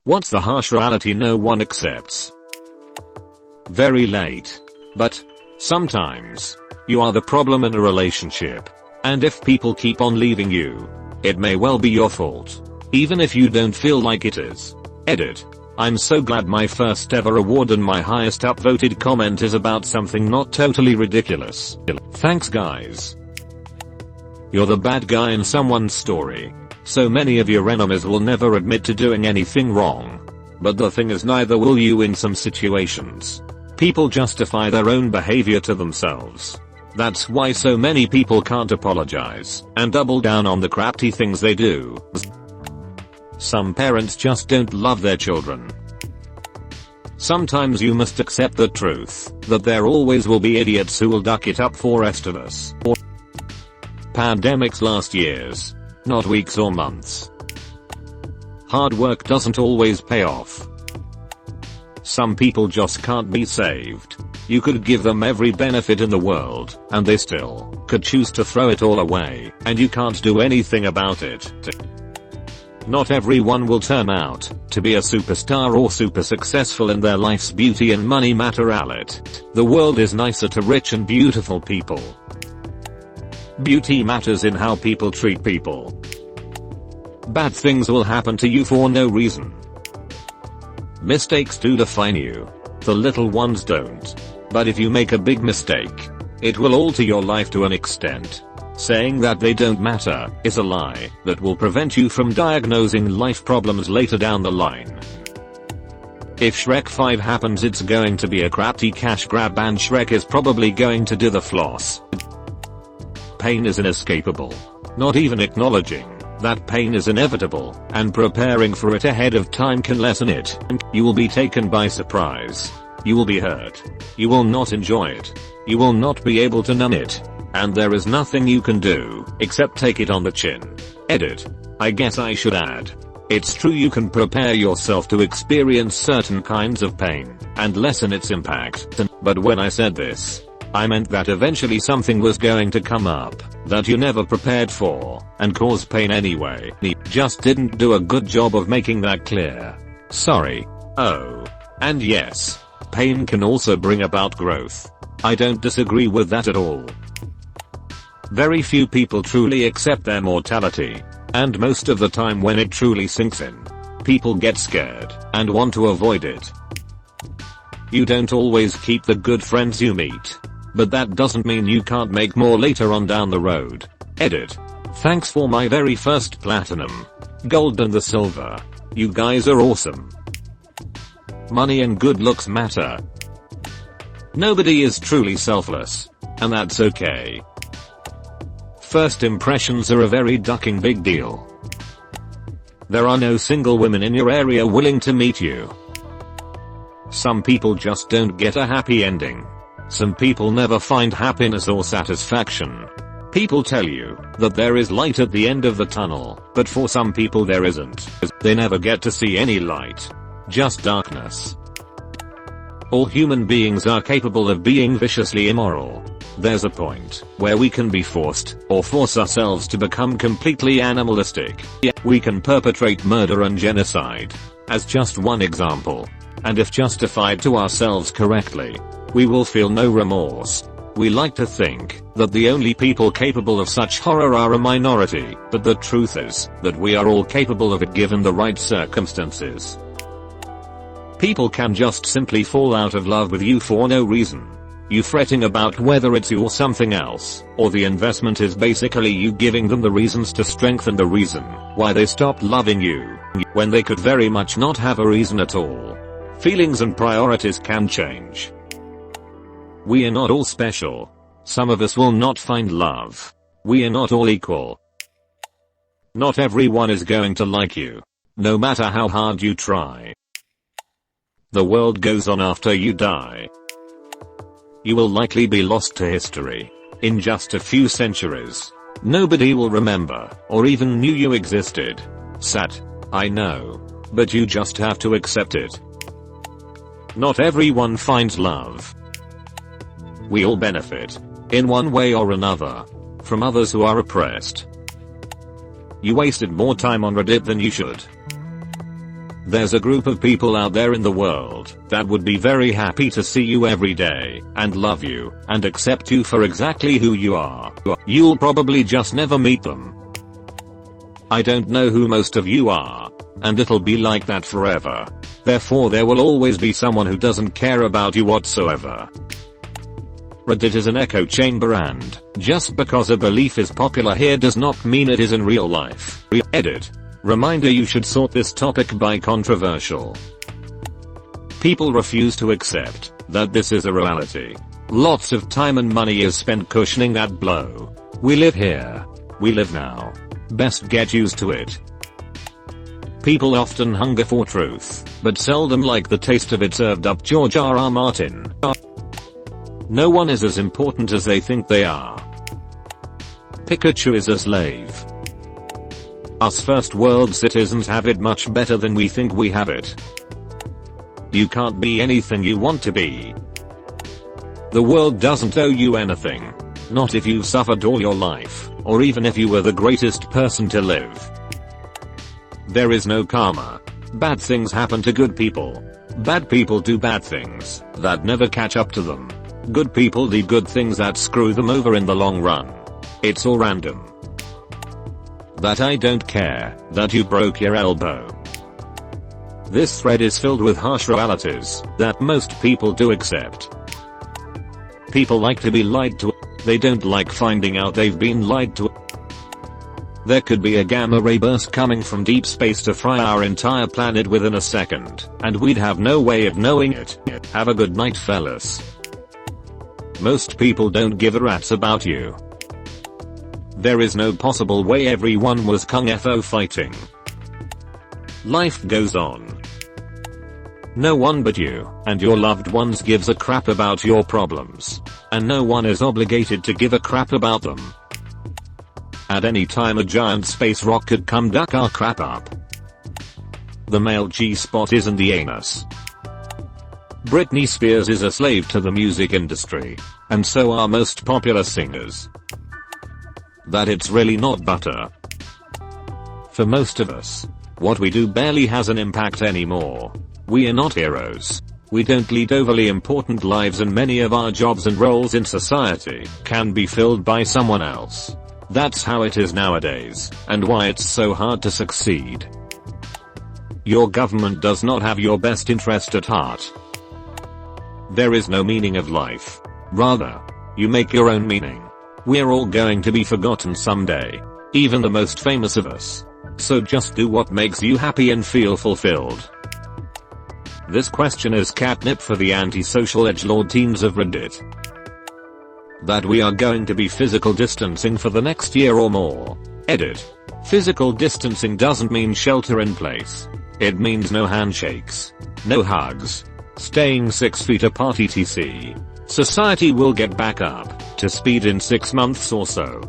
What's the harsh reality no one accepts? Very late. But sometimes you are the problem in a relationship. And if people keep on leaving you, it may well be your fault. Even if you don't feel like it is. Edit. I'm so glad my first ever award and my highest upvoted comment is about something not totally ridiculous. Thanks guys. You're the bad guy in someone's story. So many of your enemies will never admit to doing anything wrong. But the thing is, neither will you in some situations. People justify their own behavior to themselves. That's why so many people can't apologize and double down on the crappy things they do. Some parents just don't love their children. Sometimes you must accept the truth that there always will be idiots who will duck it up for rest of us. Pandemics last years, not weeks or months. Hard work doesn't always pay off. Some people just can't be saved. You could give them every benefit in the world, and they still could choose to throw it all away, and you can't do anything about it. Not everyone will turn out to be a superstar or super successful in their life's beauty and money matter outlet. The world is nicer to rich and beautiful people. Beauty matters in how people treat people. Bad things will happen to you for no reason. Mistakes do define you. The little ones don't. But if you make a big mistake, it will alter your life to an extent. Saying that they don't matter is a lie that will prevent you from diagnosing life problems later down the line. If Shrek 5 happens, it's going to be a crappy cash grab and Shrek is probably going to do the floss. Pain is inescapable. Not even acknowledging that pain is inevitable and preparing for it ahead of time can lessen it. You will be taken by surprise. You will be hurt. You will not enjoy it. You will not be able to numb it. And there is nothing you can do except take it on the chin. Edit. I guess I should add. It's true you can prepare yourself to experience certain kinds of pain and lessen its impact. But when I said this, I meant that eventually something was going to come up that you never prepared for and cause pain anyway. Just didn't do a good job of making that clear. Sorry. Oh. And yes, pain can also bring about growth. I don't disagree with that at all. Very few people truly accept their mortality, and most of the time when it truly sinks in, people get scared and want to avoid it. You don't always keep the good friends you meet, but that doesn't mean you can't make more later on down the road. Edit. Thanks for my very first platinum, gold and the silver. You guys are awesome. Money and good looks matter. Nobody is truly selfless, and that's okay. First impressions are a very ducking big deal. There are no single women in your area willing to meet you. Some people just don't get a happy ending. Some people never find happiness or satisfaction. People tell you that there is light at the end of the tunnel, but for some people there isn't. They never get to see any light. Just darkness. All human beings are capable of being viciously immoral. There's a point where we can be forced or force ourselves to become completely animalistic. We can perpetrate murder and genocide, as just one example. And if justified to ourselves correctly, we will feel no remorse. We like to think that the only people capable of such horror are a minority, but the truth is that we are all capable of it given the right circumstances. People can just simply fall out of love with you for no reason. You fretting about whether it's you or something else, or the investment is basically you giving them the reasons to strengthen the reason why they stopped loving you, when they could very much not have a reason at all. Feelings and priorities can change. We are not all special. Some of us will not find love. We are not all equal. Not everyone is going to like you, no matter how hard you try. The world goes on after you die. You will likely be lost to history. In just a few centuries, nobody will remember or even knew you existed. Sad, I know, but you just have to accept it. Not everyone finds love. We all benefit, in one way or another, from others who are oppressed. You wasted more time on Reddit than you should. There's a group of people out there in the world that would be very happy to see you every day, and love you, and accept you for exactly who you are. You'll probably just never meet them. I don't know who most of you are, and it'll be like that forever. Therefore there will always be someone who doesn't care about you whatsoever. Reddit is an echo chamber, and just because a belief is popular here does not mean it is in real life. Edit. Reminder: you should sort this topic by controversial. People refuse to accept that this is a reality. Lots of time and money is spent cushioning that blow. We live here. We live now. Best get used to it. People often hunger for truth, but seldom like the taste of it served up. George R.R. Martin. No one is as important as they think they are. Pikachu is a slave. Us first world citizens have it much better than we think we have it. You can't be anything you want to be. The world doesn't owe you anything. Not if you've suffered all your life, or even if you were the greatest person to live. There is no karma. Bad things happen to good people. Bad people do bad things that never catch up to them. Good people do good things that screw them over in the long run. It's all random. That I don't care that you broke your elbow. This thread is filled with harsh realities that most people do accept. People like to be lied to. They don't like finding out they've been lied to. There could be a gamma ray burst coming from deep space to fry our entire planet within a second, and we'd have no way of knowing it. Have a good night, fellas. Most people don't give a rat's about you. There is no possible way everyone was kung fu fighting. Life goes on. No one but you and your loved ones gives a crap about your problems, and no one is obligated to give a crap about them. At any time a giant space rock could come duck our crap up. The male G-spot isn't the anus. Britney Spears is a slave to the music industry, and so are most popular singers. That it's really not butter. For most of us, what we do barely has an impact anymore. We are not heroes. We don't lead overly important lives, and many of our jobs and roles in society can be filled by someone else. That's how it is nowadays, and why it's so hard to succeed. Your government does not have your best interest at heart. There is no meaning of life. Rather, you make your own meaning. We're all going to be forgotten someday. Even the most famous of us. So just do what makes you happy and feel fulfilled. This question is catnip for the antisocial edgelord teens of Reddit. That we are going to be physical distancing for the next year or more. Edit. Physical distancing doesn't mean shelter in place. It means no handshakes. No hugs. Staying 6 feet apart etc. Society will get back up to speed in 6 months or so.